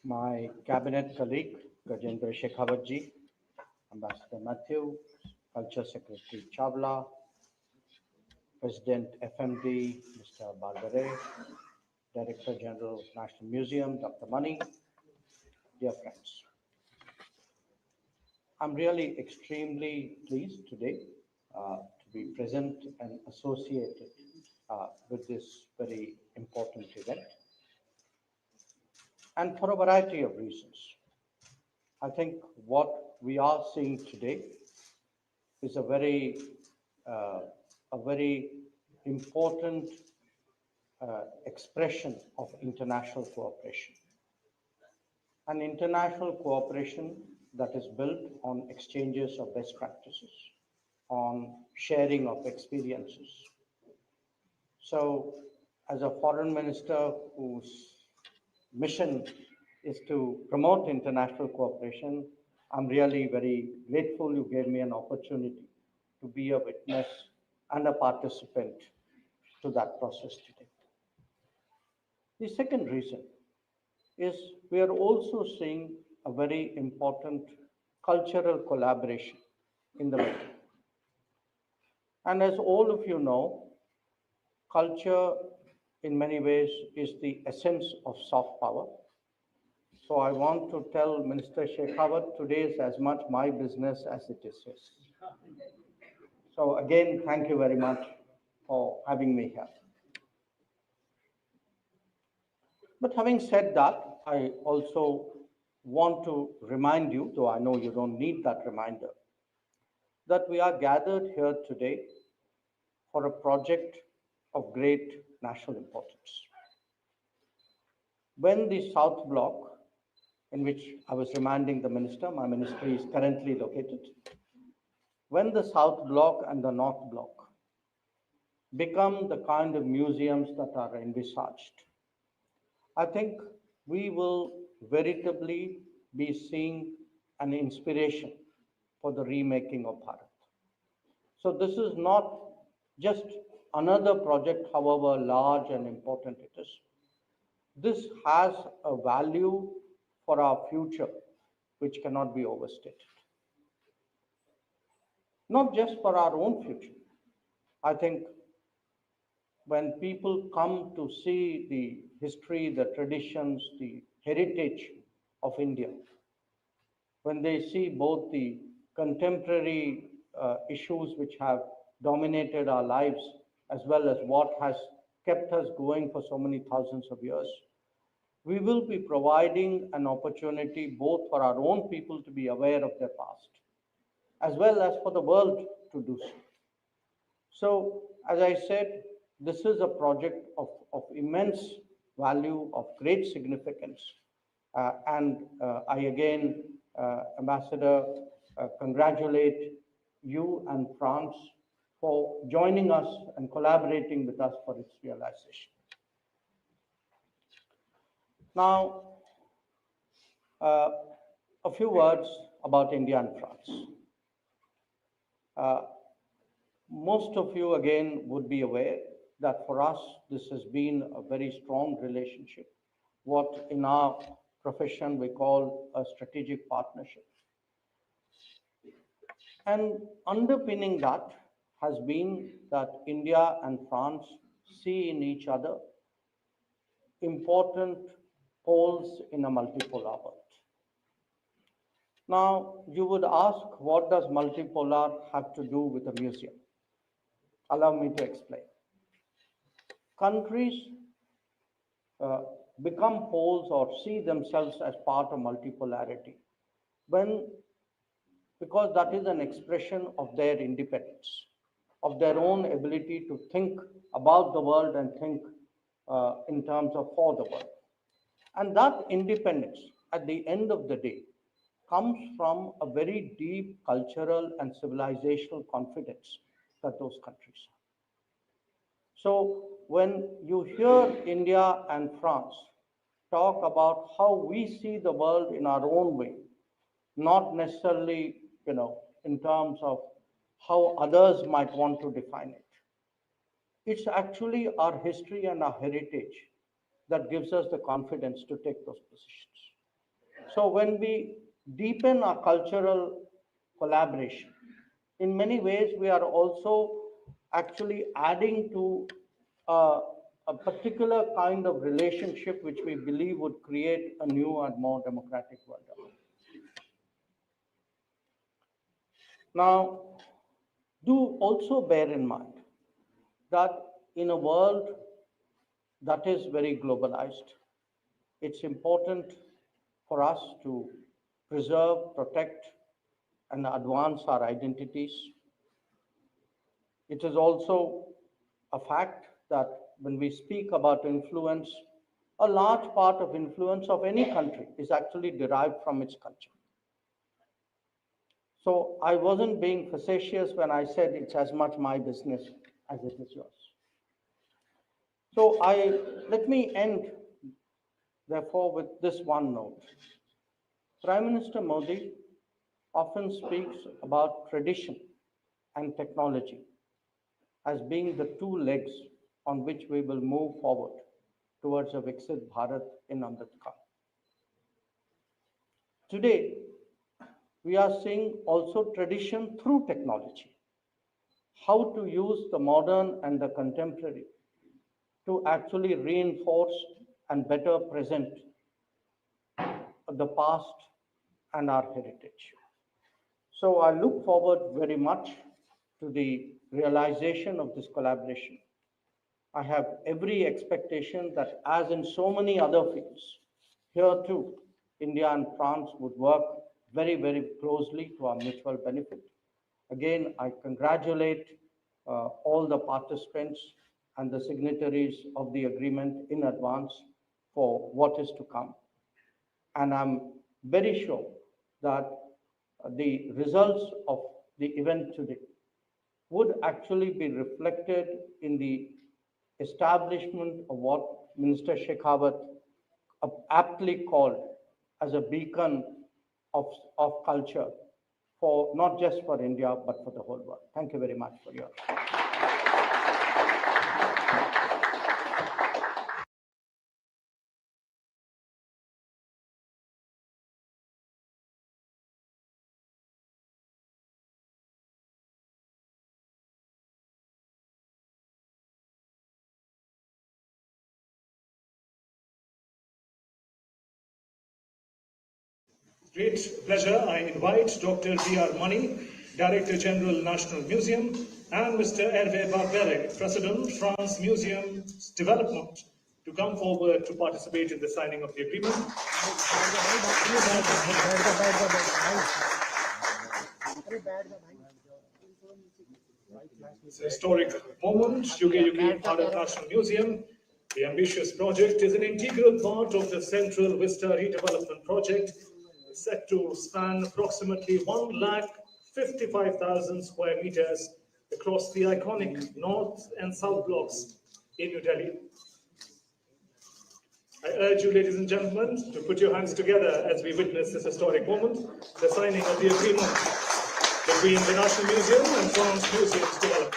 my cabinet colleague, Gajendra Shekhawatji, Ambassador Matthew, Culture Secretary Chawla, President FMD, Mr. Barbare, Director General, National Museum, Dr. Mani, dear friends. I'm really extremely pleased today to be present and associated with this very important event, and for a variety of reasons. I think what we are seeing today is uh, a very important expression of international cooperation. An international cooperation that is built on exchanges of best practices, on sharing of experiences. So, as a foreign minister whose mission is to promote international cooperation, I'm really very grateful you gave me an opportunity to be a witness and a participant to that process today. The second reason is we are also seeing a very important cultural collaboration in the middle. And as all of you know, culture in many ways is the essence of soft power. So I want to tell Minister Shekhawat today is as much my business as it is his. So again, thank you very much for having me here. But having said that, I also want to remind you, though I know you don't need that reminder, that we are gathered here today for a project of great national importance. When the South Bloc, in which I was reminding the minister, my ministry is currently located, when the South Bloc and the North Bloc become the kind of museums that are envisaged, I think we will veritably be seeing an inspiration for the remaking of Bharat. So this is not just another project, however large and important it is. This has a value for our future which cannot be overstated. Not just for our own future. I think when people come to see the history, the traditions, the heritage of India, when they see both the contemporary issues which have dominated our lives, as well as what has kept us going for so many thousands of years, we will be providing an opportunity both for our own people to be aware of their past, as well as for the world to do so. So, as I said, this is a project of immense value, of great significance. And I again, Ambassador, congratulate you and France for joining us and collaborating with us for its realization. Now, uh, a few words about India and France. Uh, Most of you, again, would be aware that for us, this has been a very strong relationship, what in our profession we call a strategic partnership. And underpinning that has been that India and France see in each other important poles in a multipolar world. Now, you would ask, what does multipolar have to do with a museum? Allow me to explain. Countries uh, become poles or see themselves as part of multipolarity when, because that is an expression of their independence, of their own ability to think about the world and think in terms of for the world. And that independence, at the end of the day, comes from a very deep cultural and civilizational confidence that those countries have. So when you hear India and France talk about how we see the world in our own way, not necessarily, in terms of how others might want to define it. It's actually our history and our heritage that gives us the confidence to take those positions. So when we deepen our cultural collaboration, in many ways we are also actually adding to a, a particular kind of relationship which we believe would create a new and more democratic world. Now, do also bear in mind that in a world that is very globalized, it's important for us to preserve, protect, and advance our identities. It is also a fact that when we speak about influence, a large part of influence of any country is actually derived from its culture. So I wasn't being facetious when I said it's as much my business as it is yours. So let me end, therefore, with this one note. Prime Minister Modi often speaks about tradition and technology as being the two legs on which we will move forward towards a Viksit Bharat in Amritkal. Today, we are seeing also tradition through technology, how to use the modern and the contemporary to actually reinforce and better present the past and our heritage. So I look forward very much to the realization of this collaboration. I have every expectation that, as in so many other fields, here too, India and France would work very, very closely to our mutual benefit. Again, I congratulate all the participants and the signatories of the agreement in advance for what is to come. And I'm very sure that the results of the event today would actually be reflected in the establishment of what Minister Shekhawat aptly called as a beacon of culture for not just for India, but for the whole world. Thank you very much for your. Great pleasure. I invite Dr. B.R. Mani, Director General, National Museum, and Mr. Hervé Barberet, President, France Museum's Development, to come forward to participate in the signing of the agreement. It's a historic moment. Yuga Yugeen Bharat National Museum, the ambitious project, is an integral part of the Central Vista redevelopment project, set to span approximately 1,55,000 square meters across the iconic North and South blocks in New Delhi. I urge you, ladies and gentlemen, to put your hands together as we witness this historic moment, the signing of the agreement between the National Museum and France Museums Development.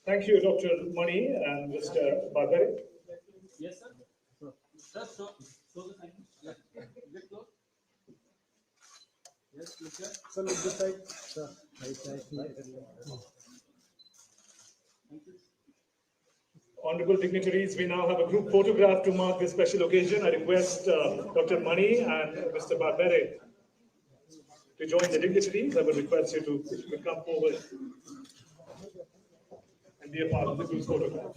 Thank you, Dr. Mani and Mr. Barberet. Yes, sir. Sir, look this side. Sir, right side. Honorable dignitaries, we now have a group photograph to mark this special occasion. I request Dr. Mani and Mr. Barbere to join the dignitaries. I would request you to come forward and be a part of the group photograph.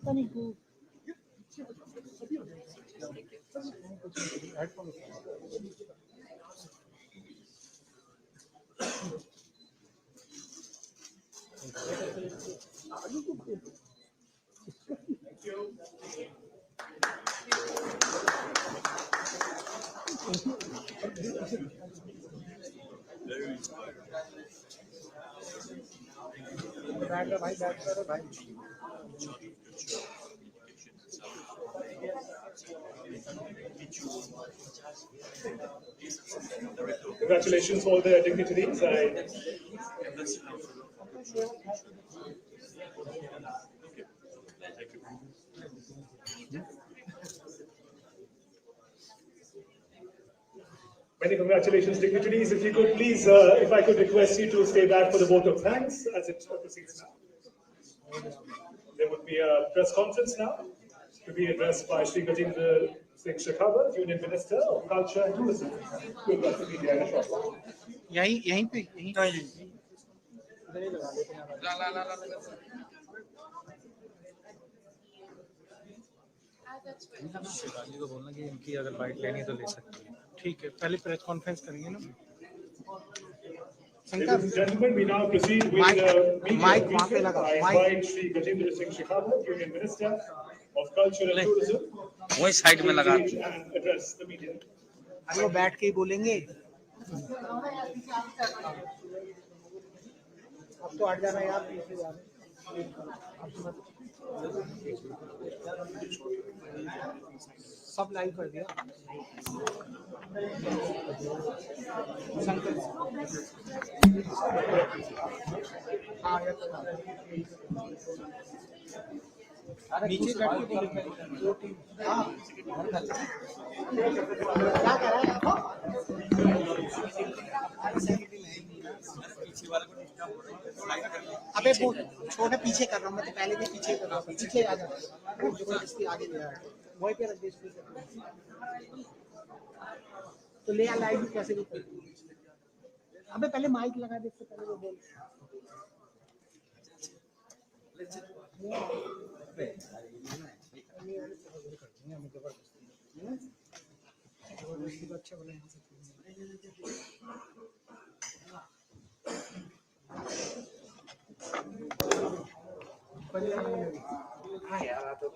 Thank you. Congratulations, all the dignitaries. Many congratulations, dignitaries. If you could please, if I could request you to stay back for the vote of thanks as it proceeds now. There would be a press conference now to be addressed by Shri Gajendra Singh Shekhawat, Union Minister of Culture and Tourism, to address the media in a short while. यहीं पे शिवाली को बोलना कि इनकी अगर bite लेनी तो ले सकती है ठीक है पहले प्रेस कॉन्फ्रेंस करेंगे ना Ladies and gentlemen, we now proceed with the media briefing. I invite Shri Gajendra Singh Shekhawat, Union Minister of Culture and Tourism, वही साइड में लगा and address the media. अरे वो बैठ के ही बोलेंगे अब तो हट जाना यार पीछे जाना सब लाइव कर दिया शंकर हाँ नीचे बैठ के दो टीम हाँ क्या कर रहा है अबे वो छोटा पीछे कर रहा हूँ मैं तो पहले भी पीछे कर रहा हूँ पीछे आ जा जबरदस्ती आगे ले रहा है वहीं पे रख दे तो ले आ लाइव कैसे भी कर अबे पहले माइक लगा दे इससे पहले वो बोल अच्छा बोले हाँ यार तो